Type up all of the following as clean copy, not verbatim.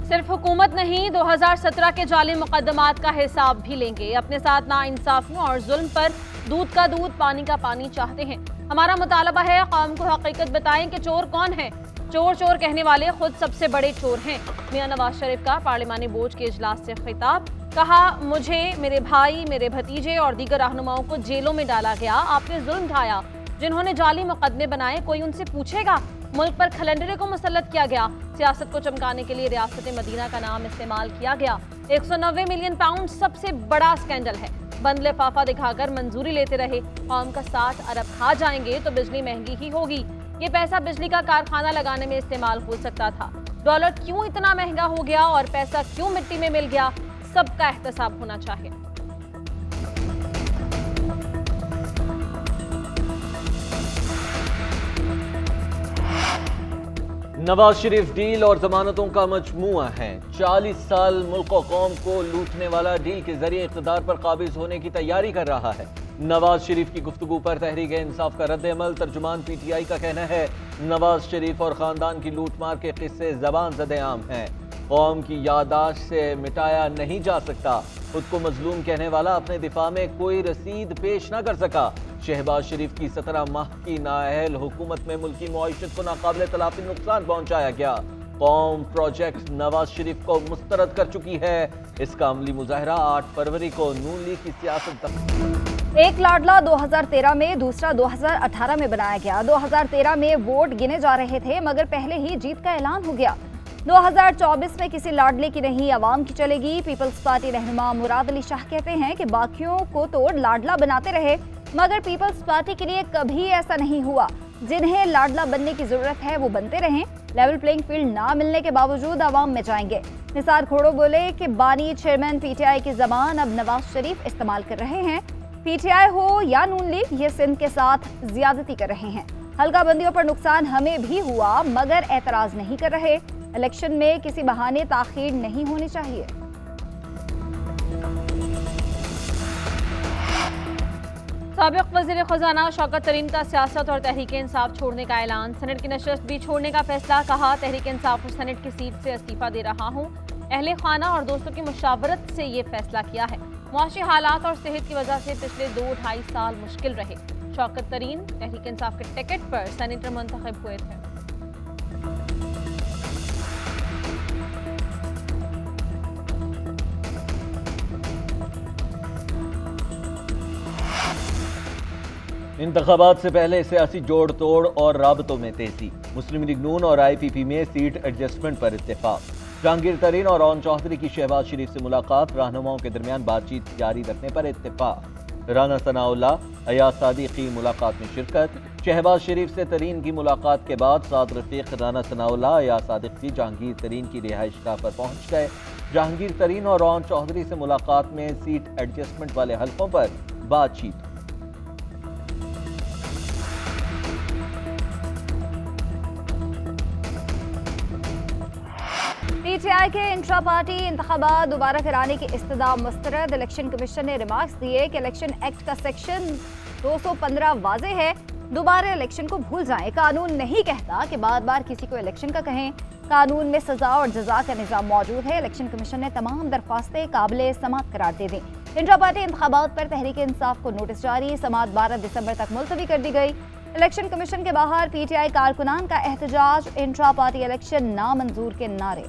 सिर्फ हुकूमत नहीं, 2017 के जाली मुकदमात का हिसाब भी लेंगे। अपने साथ नाइंसाफियों और जुल्म पर दूध का दूध पानी का पानी चाहते हैं। हमारा मुतालबा है कौम को हकीकत बताएं कि चोर कौन है। चोर चोर कहने वाले खुद सबसे बड़े चोर हैं। मियां नवाज शरीफ का पार्लिमानी बोर्ड के इजलास से खिताब। कहा, मुझे, मेरे भाई, मेरे भतीजे और दीगर रहनुमाओं को जेलों में डाला गया। आपने जुल्म ढाया। जिन्होंने जाली मुकदमे बनाए कोई उनसे पूछेगा? मुल्क पर खलंडरे को मुसल्लत किया गया। सियासत को चमकाने के लिए रियासत मदीना का नाम इस्तेमाल किया गया। 190 मिलियन पाउंड सबसे बड़ा स्कैंडल है। बंद लिफाफा दिखाकर मंजूरी लेते रहे। कौम का 60 अरब खा जाएंगे तो बिजली महंगी ही होगी। ये पैसा बिजली का कारखाना लगाने में इस्तेमाल हो सकता था। डॉलर क्यों इतना महंगा हो गया और पैसा क्यों मिट्टी में मिल गया, सबका एहतसाब होना चाहिए। नवाज शरीफ डील और जमानतों का मजमुआ है। 40 साल मुल्क और कौम को लूटने वाला डील के जरिए इक़्तिदार पर काबिज होने की तैयारी कर रहा है। नवाज शरीफ की गुफ्तगू पर तहरीक इंसाफ का रद्द-ए-अमल। तर्जुमान PTI का कहना है, नवाज शरीफ और खानदान की लूटमार के किस्से ज़बान ज़द-ए-आम हैं। कौम की यादाश्त से मिटाया नहीं जा सकता। खुद को मजलूम कहने वाला अपने दिफा में कोई रसीद पेश न कर सका। शहबाज शरीफ की 17 माह की नाअहल हुकूमत में मुल्की मुआइशत को नाकाबिल तलाफी नुकसान पहुंचाया गया। कौम प्रोजेक्ट नवाज शरीफ को मुस्तरद कर चुकी है। इसका अमली मुजाहरा 8 फरवरी को नून लीग की सियासत तक। एक लाडला 2013 में, दूसरा 2018 में बनाया गया। 2013 में वोट गिने जा रहे थे मगर पहले ही जीत का ऐलान हो गया। 2024 में किसी लाडले की नहीं, आवाम की चलेगी। पीपल्स पार्टी रहनुमा मुराद अली शाह कहते हैं कि बाकियों को तो लाडला बनाते रहे मगर पीपल्स पार्टी के लिए कभी ऐसा नहीं हुआ। जिन्हें लाडला बनने की जरूरत है वो बनते रहें। लेवल प्लेइंग फील्ड ना मिलने के बावजूद आवाम में जाएंगे। निसार खोड़ो बोले कि बानी चेयरमैन PTI की जबान अब नवाज शरीफ इस्तेमाल कर रहे हैं। PTI हो या नून लीग, ये सिंध के साथ ज्यादती कर रहे हैं। हल्का बंदियों पर नुकसान हमें भी हुआ मगर एतराज नहीं कर रहे। इलेक्शन में किसी बहाने ताखीर नहीं होनी चाहिए। साबिक वज़ीर ख़ज़ाना शौकत तरीन का सियासत और तहरीक इंसाफ छोड़ने का ऐलान। सेनेट की नशस्त भी छोड़ने का फैसला। कहा, तहरीक इंसाफ और सेनेट की सीट से इस्तीफा दे रहा हूँ। अहले खाना और दोस्तों की मुशावरत से ये फैसला किया है। मुआशी हालात और सेहत की वजह से पिछले 2-2.5 साल मुश्किल रहे। शौकत तरीन तहरीक इंसाफ के टिकट पर सेनेटर मुंतखब हुए थे। इंतखाबात से पहले सियासी जोड़ तोड़ और राबतों में तेजी। मुस्लिम लीग नून और IPP में सीट एडजस्टमेंट पर इत्तेफाक। जहांगीर तरीन और ओन चौधरी की शहबाज शरीफ से मुलाकात। रहनुमाओं के दरमियान बातचीत जारी रखने पर इत्तेफाक। राना सनाउल्लाह, अयाज सादिक की मुलाकात में शिरकत। शहबाज शरीफ से तरीन की मुलाकात के बाद सात रफीक राना सनाउल्लाह, अयाज सादिक की जहांगीर तरीन की रिहाइशगाह पर पहुंच गए। जहांगीर तरीन और ओन चौधरी से मुलाकात में सीट एडजस्टमेंट वाले हल्कों पर बातचीत। PTI के इंट्रा पार्टी इंतखाबात दोबारा कराने की इस्तदा मुस्तरद। इलेक्शन कमीशन ने रिमार्क्स दिए कि इलेक्शन एक्ट का सेक्शन 215 वाज़े है, दोबारा इलेक्शन को भूल जाएं। कानून नहीं कहता कि बार बार किसी को इलेक्शन का कहें। कानून में सजा और जजा का निज़ाम मौजूद है। इलेक्शन कमीशन ने तमाम दरख्वास्तें काबिल समाअत करार दे दी। इंट्रा पार्टी इंतखाबात पर तहरीक इंसाफ को नोटिस जारी। समाअत 12 दिसंबर तक मुलतवी कर दी गई। इलेक्शन कमीशन के बाहर PTI कारकुनान का एहतजाज। इंट्रा पार्टी इलेक्शन नामंजूर के नारे।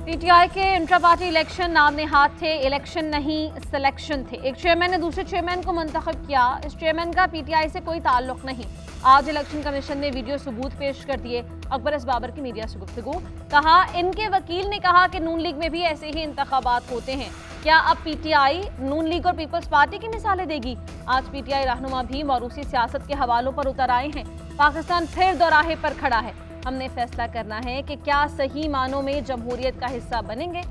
PTI के इंट्रा पार्टी इलेक्शन नाम नेहाद थे, इलेक्शन नहीं सिलेक्शन थे। एक चेयरमैन ने दूसरे चेयरमैन को मुंतखब किया। इस चेयरमैन का PTI से कोई ताल्लुक नहीं। आज इलेक्शन कमीशन ने वीडियो सबूत पेश कर दिए। अकबर एस बाबर की मीडिया से गुफ्तगू। कहा, इनके वकील ने कहा कि नून लीग में भी ऐसे ही इंतखाबात होते हैं। क्या अब PTI नून लीग और पीपल्स पार्टी की मिसालें देगी? आज PTI रहनुमा भी मौरूसी सियासत के हवालों पर उतर आए हैं। पाकिस्तान फिर दोराहे पर खड़ा है। हमने फैसला करना है कि क्या सही मानों में जमहूरियत का हिस्सा बनेंगे।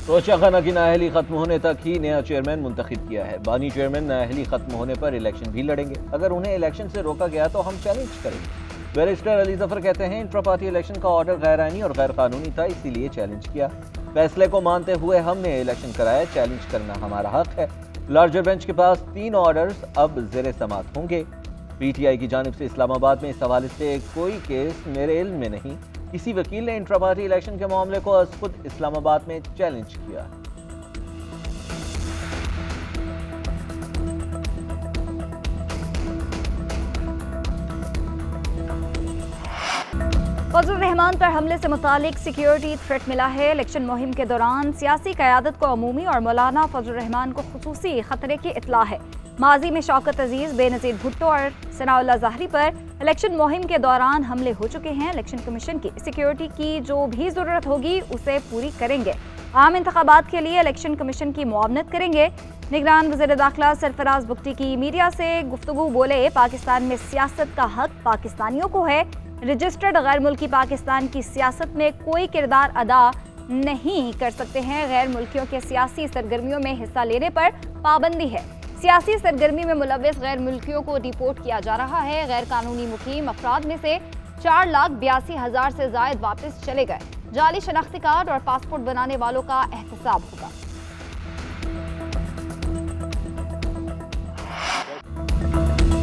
तोशा खाना की नाअहली खत्म होने तक ही नया चेयरमैन मुंतखब किया है। बानी चेयरमैन नाअहली खत्म होने पर इलेक्शन भी लड़ेंगे। अगर उन्हें इलेक्शन से रोका गया तो हम चैलेंज करेंगे। बैरिस्टर अली जफर कहते हैं इंट्रा पार्टी इलेक्शन का ऑर्डर गैर आईनी और गैर कानूनी था, इसीलिए चैलेंज किया। फैसले को मानते हुए हमने इलेक्शन कराया, चैलेंज करना हमारा हक है। लार्जर बेंच के पास 3 ऑर्डर्स अब ज़ेरे समाअत होंगे। पीटीआई की जानिब से इस्लामाबाद में इस हवाले से कोई केस मेरे इल्म में नहीं। किसी वकील ने इंट्रा पार्टी इलेक्शन के मामले को अज खुद इस्लामाबाद में चैलेंज किया। फजल रहमान पर हमले से मुतालिक सिक्योरिटी थ्रेट मिला है। इलेक्शन मुहिम के दौरान सियासी क़यादत को अमूमी और मौलाना फजल रहमान को खुसूसी खतरे की इत्तला है। माजी में शौकत अजीज, बेनज़ीर भुट्टो और सनाउल्लाह ज़ाहरी पर इलेक्शन मुहिम के दौरान हमले हो चुके हैं। इलेक्शन कमीशन की सिक्योरिटी की जो भी ज़रूरत होगी उसे पूरी करेंगे। आम इंतखाबात के लिए इलेक्शन कमीशन की मुआवनत करेंगे। निगरान वज़ीर दाखिला सरफराज बुगटी की मीडिया से गुफ्तगू बोले, पाकिस्तान में सियासत का हक पाकिस्तानियों को है। रजिस्टर्ड गैर मुल्की पाकिस्तान की सियासत में कोई किरदार अदा नहीं कर सकते हैं। गैर मुल्कियों के सियासी सरगर्मियों में हिस्सा लेने पर पाबंदी है। सियासी सरगर्मी में मुलव्वस गैर मुल्कियों को डिपोर्ट किया जा रहा है। गैर कानूनी मुकीम अफराद में से 4,82,000 से जायद वापस चले गए। जाली शनाख्ती कार्ड और पासपोर्ट बनाने वालों का एहतसाब होगा।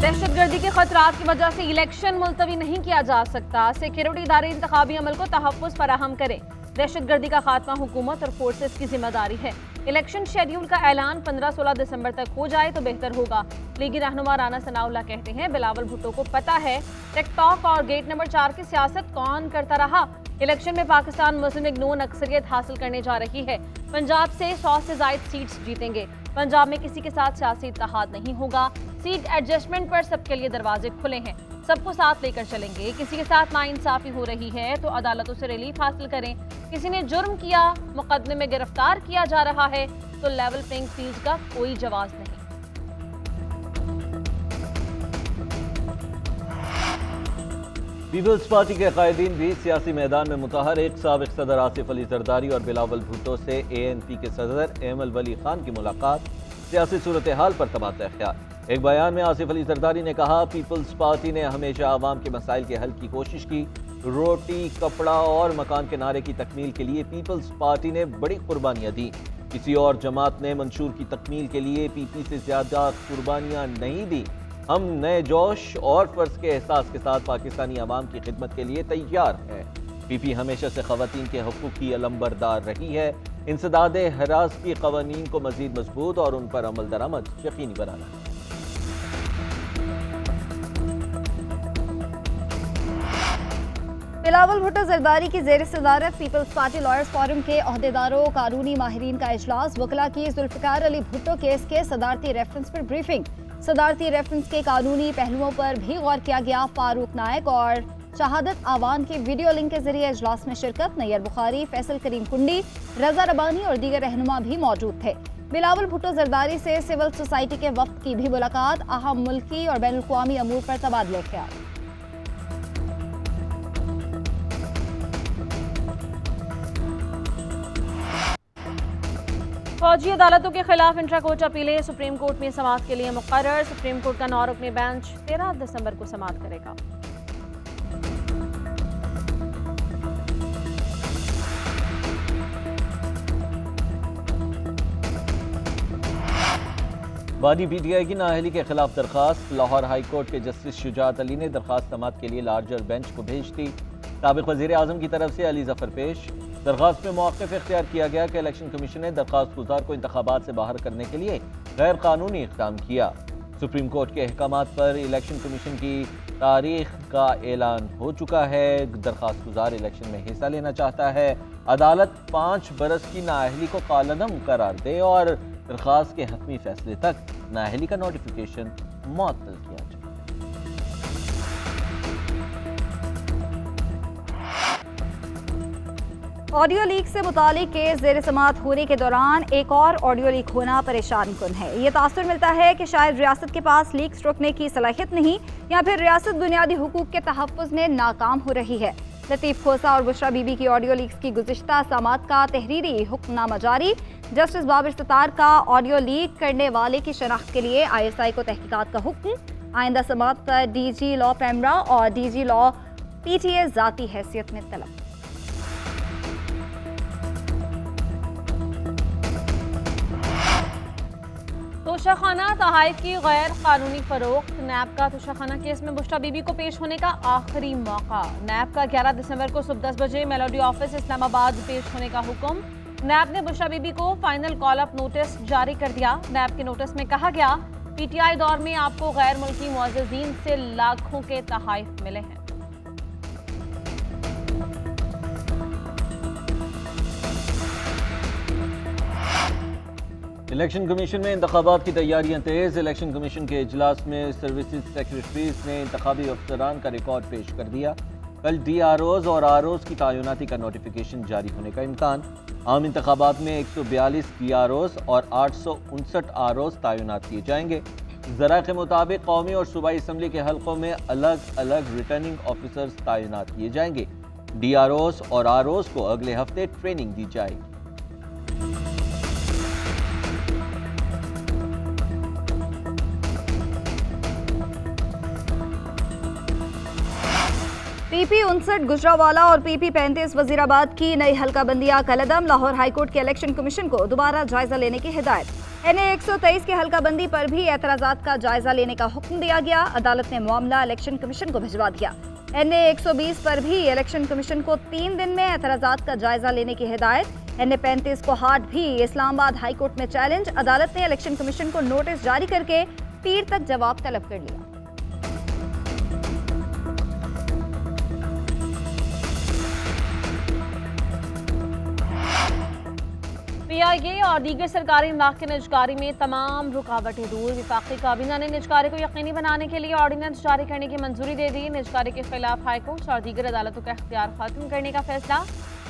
दहशतगर्दी के खतरात की वजह से इलेक्शन मुलतवी नहीं किया जा सकता। सिक्योरिटी इदारे इंतखाबी अमल को तहफ़्फ़ुज़ फराहम करें। दहशतगर्दी का खात्मा हुकूमत और फोर्सेस की जिम्मेदारी है। इलेक्शन शेड्यूल का ऐलान 15-16 दिसंबर तक हो जाए तो बेहतर होगा। लीगी रहनुमा राना सनाउल्लाह कहते हैं, बिलावल भुट्टो को पता है टिकटॉक और गेट नंबर 4 की सियासत कौन करता रहा। इलेक्शन में पाकिस्तान मुस्लिम लीग नून अक्सरियत हासिल करने जा रही है। पंजाब से 100 से जायद सीट्स जीतेंगे। पंजाब में किसी के साथ सियासी इत्तेहाद नहीं होगा। सीट एडजस्टमेंट पर सबके लिए दरवाजे खुले हैं। सबको साथ लेकर चलेंगे। किसी के साथ नाइंसाफी हो रही है तो अदालतों से रिलीफ हासिल करें। किसी ने जुर्म किया, मुकदमे में गिरफ्तार किया जा रहा है तो लेवल प्लेइंग फील्ड का कोई जवाब नहीं। पीपल्स पार्टी के कायदीन भी सियासी मैदान में मुतहरिक। साबिक सदर आसिफ अली जरदारी और बिलावल भुट्टो से ANP के सदर एमल वली खान की मुलाकात। सियासी सूरत हाल पर तबादला ख्याल। एक बयान में आसिफ अली जरदारी ने कहा, पीपल्स पार्टी ने हमेशा आवाम के मसाइल के हल की कोशिश की। रोटी, कपड़ा और मकान के नारे की तकमील के लिए पीपल्स पार्टी ने बड़ी कुर्बानियाँ दी। किसी और जमात ने मंशूर की तकमील के लिए PP से ज़्यादा कुर्बानियाँ नहीं दी। हम नए जोश और फर्ज के एहसास के साथ पाकिस्तानी अवाम की खिदमत के लिए तैयार हैं। PP हमेशा से ख़वातीन के हकूक़ की अलंबरदार रही है। इंसदाद हरास की क़वानीन को मज़ीद मजबूत और उन पर अमल दरामद यकीनी बनाना है। बिलावल भुट्टो जरदारी की ज़ेर सदारत पीपल्स पार्टी लॉयर्स फोरम के अहदेदारों, कानूनी माहिरीन का इजलास। वकला की जुल्फ़िकार अली भुट्टो केस के सदारती रेफरेंस पर ब्रीफिंग। सदारती रेफरेंस के कानूनी पहलुओं पर भी गौर किया गया। फारूक नायक और शहादत आवान की वीडियो लिंक के जरिए इजलास में शिरकत। नैयर बुखारी, फैसल करीम कुंडी, रजा रबानी और दीगर रहनुमा भी मौजूद थे। बिलावल भुट्टो जरदारी से सिविल सोसाइटी के वफ्द की भी मुलाकात। अहम मुल्की और बैनुल अक़वामी अमूर पर तबादले ख्याल। फौजी अदालतों के खिलाफ इंट्रा कोर्ट अपीलें सुप्रीम कोर्ट में समाअत के लिए मुकर्रर। सुप्रीम कोर्ट का 9 रुकनी बेंच 13 दिसंबर को समाअत करेगा। बानी PTI की नाअहली के खिलाफ दरखास्त। लाहौर हाई कोर्ट के जस्टिस शुजात अली ने दरखास्त समाअत के लिए लार्जर बेंच को भेज दी। साबिक वज़ीर आज़म की तरफ से अली जफर पेश। दरखास्त में मौक़िफ़ इख्तियार किया गया कि इलेक्शन कमीशन ने दरखास्त गुजार को इंतखाबात से बाहर करने के लिए गैर कानूनी इक़दाम किया। सुप्रीम कोर्ट के अहकामात पर इलेक्शन कमीशन की तारीख का ऐलान हो चुका है। दरखास्त गुजार इलेक्शन में हिस्सा लेना चाहता है। अदालत 5 बरस की नाअहली को कालअदम करार दे और दरखास्त के हतमी फैसले तक नाअहली का नोटिफिकेशन मुअत्तल किया जाए। ऑडियो लीक से मुतालिक केस ज़ेर समाअत होने के दौरान एक और ऑडियो लीक होना परेशान कुन है। ये तासुर मिलता है कि शायद रियासत के पास लीक्स रोकने की सलाहियत नहीं, या फिर रियासत बुनियादी हुकूक के तहफ़्फ़ुज़ में नाकाम हो रही है। लतीफ़ खोसा और बुशरा बीबी की ऑडियो लीक्स की गुज़िश्ता समाअत का तहरीरी हुक्मनामा जारी। जस्टिस बाबर सत्तार का ऑडियो लीक करने वाले की शनाख्त के लिए ISI को तहकीकात का हुक्म। आइंदा समात पर DG लॉ पैमरा और DG लॉ PTA ज़ाती हैसियत में तलब। तोशाखाना तहाइफ की गैर कानूनी फरोख्त। नैब का तोशाखाना केस में बुशरा बीबी को पेश होने का आखिरी मौका। नैब का 11 दिसंबर को सुबह 10 बजे मेलोडी ऑफिस इस्लामाबाद पेश होने का हुक्म। नैब ने बुशरा बीबी को फाइनल कॉल अप नोटिस जारी कर दिया। नैब के नोटिस में कहा गया, PTI दौर में आपको गैर मुल्की मुअज़्ज़िज़ीन से लाखों के तहाइफ मिले हैं। इलेक्शन कमीशन में इंतखाबात की तैयारियां तेज। इलेक्शन कमीशन के इजलास में सर्विसेज सेक्रेटरीज ने इंतखाबी अफसरान का रिकॉर्ड पेश कर दिया। कल DROs और ROs की तैनाती का नोटिफिकेशन जारी होने का इम्कान। आम इंतखाबात में 142 DROs और 859 ROs तैनात किए जाएंगे। ज़रा के मुताबिक कौमी और सूबाई असम्बली के हल्कों में अलग अलग रिटर्निंग ऑफिसर्स तैनात किए जाएंगे। DROs और ROs को अगले हफ्ते ट्रेनिंग दी जाएगी। PP 59 गुजरावाला और PP 35 वजीराबाद की नई हल्का बंदियां कलदम। लाहौर हाईकोर्ट के इलेक्शन कमीशन को दोबारा जायजा लेने की हिदायत। NA 123 की हल्का बंदी पर भी एतराजात का जायजा लेने का हुक्म दिया गया। अदालत ने मामला इलेक्शन कमीशन को भिजवा दिया। NA 120 पर भी इलेक्शन कमीशन को 3 दिन में एतराजात का जायजा लेने की हिदायत। NA 35 को हाट भी इस्लामाबाद हाईकोर्ट में चैलेंज। अदालत ने इलेक्शन कमीशन को नोटिस जारी करके पीर तक जवाब तलब कर लिया। PIA और दीगर सरकारी इमदाद की निजकारी में तमाम रुकावटें दूर। वफाकी काबीना ने निजकारी को यकीनी बनाने के लिए ऑर्डिनेंस जारी करने की मंजूरी दे दी। निजकारी के खिलाफ हाईकोर्ट और दीगर अदालतों का इख्तियार खत्म करने का फैसला।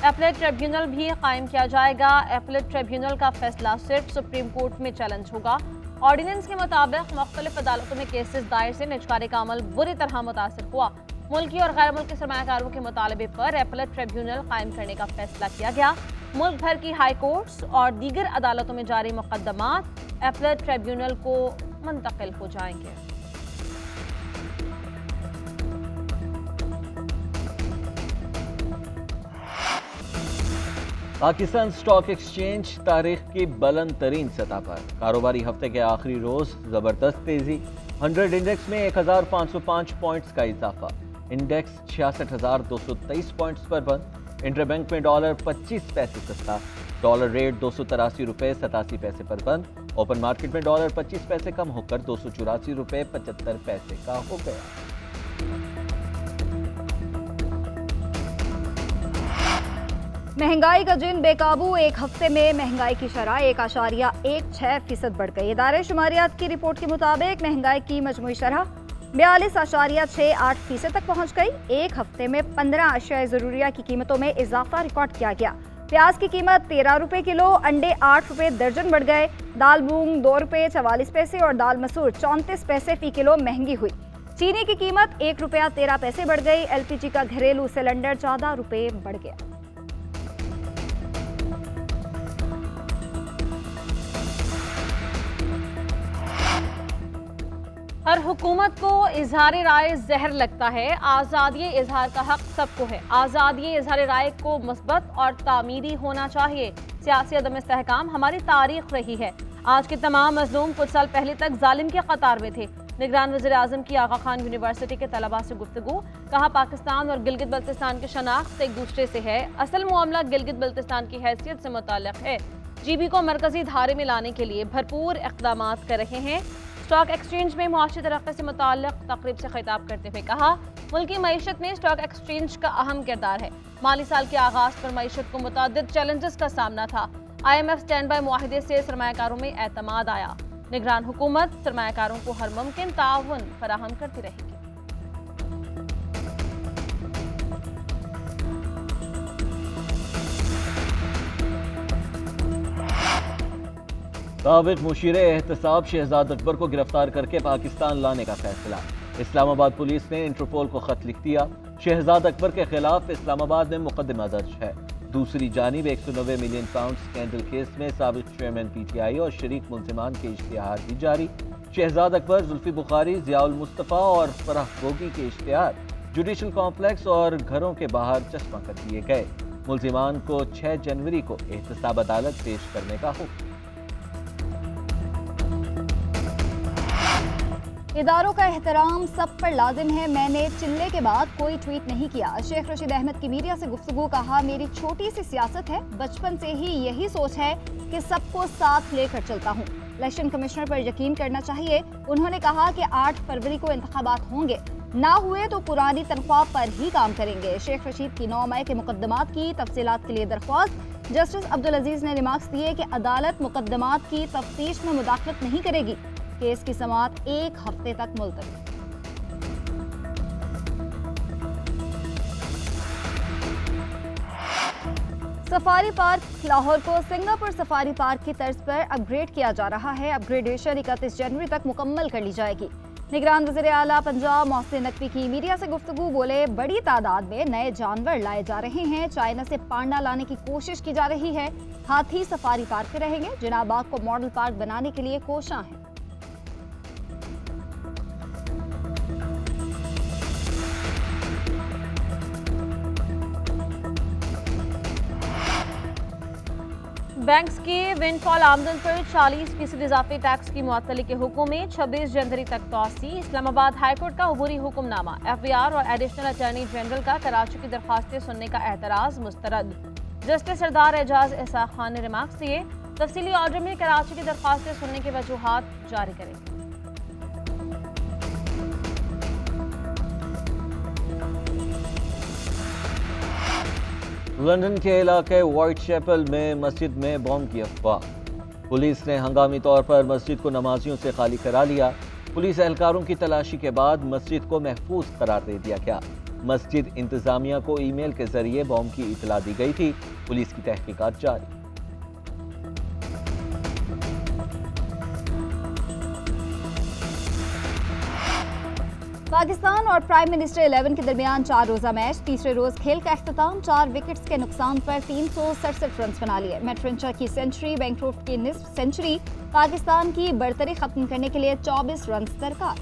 एपलेट ट्रिब्यूनल भी कायम किया जाएगा। एपलेट ट्रिब्यूनल का फैसला सिर्फ सुप्रीम कोर्ट में चैलेंज होगा। ऑर्डिनेंस के मुताबिक मुख्तलिफ अदालतों में केसेस दायर से निजकारी का अमल बुरी तरह मुतासर हुआ। मुल्की और गैर मुल्की सरमायाकारों के मुतालबे पर एपलेट ट्रिब्यूनल कायम करने का फैसला किया गया। मुल्क भर की हाई कोर्ट्स और दीगर अदालतों में जारी मुकदमात एपलेट ट्रिब्यूनल को मुंतकिल हो जाएंगे। पाकिस्तान स्टॉक एक्सचेंज तारीख की बुलंद तरीन सतह पर। कारोबारी हफ्ते के आखिरी रोज जबरदस्त तेजी। 100 इंडेक्स में 1505 पॉइंट्स का इजाफा। इंडेक्स 66,223 पॉइंट्स पर बंद। इंटरबैंक में डॉलर 25 पैसे सस्ता। डॉलर रेट 283 रुपये 87 पैसे पर बंद। ओपन मार्केट में डॉलर 25 पैसे कम होकर 284 रुपये 75 पैसे का हो गया। महंगाई का जिन बेकाबू। एक हफ्ते में महंगाई की शरह 1.16% बढ़ गई। इदारे शुमारियात की रिपोर्ट के मुताबिक महंगाई की मजमूई शरह 42.68% तक पहुंच गई। एक हफ्ते में 15 अशिया ज़रूरिया की कीमतों में इजाफा रिकॉर्ड किया गया। प्याज की कीमत 13 रुपये किलो, अंडे 8 रुपये दर्जन बढ़ गए। दाल मूंग 2 रुपये 44 पैसे और दाल मसूर 34 पैसे फी किलो महंगी हुई। चीनी की कीमत 1 रुपया 13 पैसे बढ़ गई। LPG का घरेलू सिलेंडर 14 रुपये बढ़ गया। हर हुकूमत को इजहार राय जहर लगता है। आज़ादी इजहार का हक सबको है। आज़ादी इजहार राय को मुस्बत और तामीरी होना चाहिए। सियासी अदम इस्तेहकाम हमारी तारीख रही है। आज के तमाम मजलूम कुछ साल पहले तक जालिम के कतार में थे। निगरान वज़ीर आज़म की आगा खान यूनिवर्सिटी के तलबा से गुफ्तगू। कहा, पाकिस्तान और गिलगित बल्तिस्तान की शनाख्त एक दूसरे से है। असल मामला गिलगित बल्तिस्तान की हैसियत से मुताल्लिक़ है। GB को मरकजी धारे में लाने के लिए भरपूर इक़दाम कर रहे हैं। स्टॉक एक्सचेंज में मुआशी तरक्की से मुताल्लिक़ तकरीब से खिताब करते हुए कहा, मुल्की मईशत में स्टॉक एक्सचेंज का अहम किरदार है। माली साल के आगाज पर मईशत को मुतअद्दिद चैलेंजेस का सामना था। IMF स्टैंड बाय मुआहिदे से सरमायाकारों में एतमाद आया। निगरान हुकूमत सरमायाकारों को हर मुमकिन ताउन फराहम करती रहेगी। साबिक मुशीर एहतसाब शहजाद अकबर को गिरफ्तार करके पाकिस्तान लाने का फैसला। इस्लामाबाद पुलिस ने इंटरपोल को खत लिख दिया। शहजाद अकबर के खिलाफ इस्लामाबाद में मुकदमा दर्ज है। दूसरी जानिब 190 मिलियन पाउंड स्कैंडल केस में साबिक चेयरमैन PTI और शरीक मुल्जिमान के इश्तिहार भी जारी। शहजाद अकबर, जुल्फी बुखारी, जियाउल मुस्तफ़ा और फराह गोगी के इश्तिहार जुडिशल कॉम्प्लेक्स और घरों के बाहर चश्मा कर दिए गए। मुल्जिमान को 6 जनवरी को एहतसाब अदालत पेश करने का हुक्म। इदारों का एहतराम सब पर लाजिम है। मैंने चिल्ले के बाद कोई ट्वीट नहीं किया। शेख रशीद अहमद की मीडिया से गुफ्तगू, कहा मेरी छोटी सी सियासत है, बचपन से ही यही सोच है कि सबको साथ लेकर चलता हूँ। इलेक्शन कमिश्नर पर यकीन करना चाहिए। उन्होंने कहा कि 8 फरवरी को इंतखाबात होंगे, ना हुए तो पुरानी तनख्वाह पर ही काम करेंगे। शेख रशीद की 9 मई के मुकदमात की तफसीलात के लिए दरख्वास्त। जस्टिस अब्दुल अजीज ने रिमार्क्स दिए कि अदालत मुकदमात की तफ्तीश में मुदाखलत नहीं करेगी। केस की समाअत 1 हफ्ते तक मुलतवी। सफारी पार्क लाहौर को सिंगापुर सफारी पार्क की तर्ज पर अपग्रेड किया जा रहा है। अपग्रेडेशन 31 जनवरी तक मुकम्मल कर ली जाएगी। निगरान वज़ीर आला पंजाब मोहसिन नकवी की मीडिया से गुफ्तगू, बोले बड़ी तादाद में नए जानवर लाए जा रहे हैं। चाइना से पांडा लाने की कोशिश की जा रही है। हाथी सफारी पार्क में रहेंगे। जिनाब बाग को मॉडल पार्क बनाने के लिए कोशां हैं। बैंक्स के विंडफॉल आमदन पर 40% इजाफी टैक्स की मुअत्तली के हुक्म में 26 जनवरी तक तौसी। इस्लामाबाद हाईकोर्ट का अबूरी हुक्मनामा। FBI और एडिशनल अटॉर्नी जनरल का कराची की दरखास्तें सुनने का एतराज मुस्तरद। जस्टिस सरदार एजाज इसाक खान ने रिमार्क्स दिए, तफसीली ऑर्डर में कराची की दरखास्तें सुनने की वजूहात जारी करेंगे। लंदन के इलाके व्हाइट चैपल में मस्जिद में बॉम्ब की अफवाह। पुलिस ने हंगामी तौर पर मस्जिद को नमाजियों से खाली करा लिया। पुलिस एहलकारों की तलाशी के बाद मस्जिद को महफूज करार दे दिया गया। मस्जिद इंतजामिया को ईमेल के जरिए बॉम्ब की इतला दी गई थी। पुलिस की तहकीकात जारी। पाकिस्तान और प्राइम मिनिस्टर 11 के दरमियान 4 रोजा मैच। तीसरे रोज खेल का अख्ताम। 4 विकेट्स के नुकसान पर 367 रन बना लिए। मैट फ्रेंचर की सेंचुरी, बैंक्रोफ्ट की निस्फ सेंचुरी। पाकिस्तान की बढ़तरी खत्म करने के लिए 24 रन दरकार।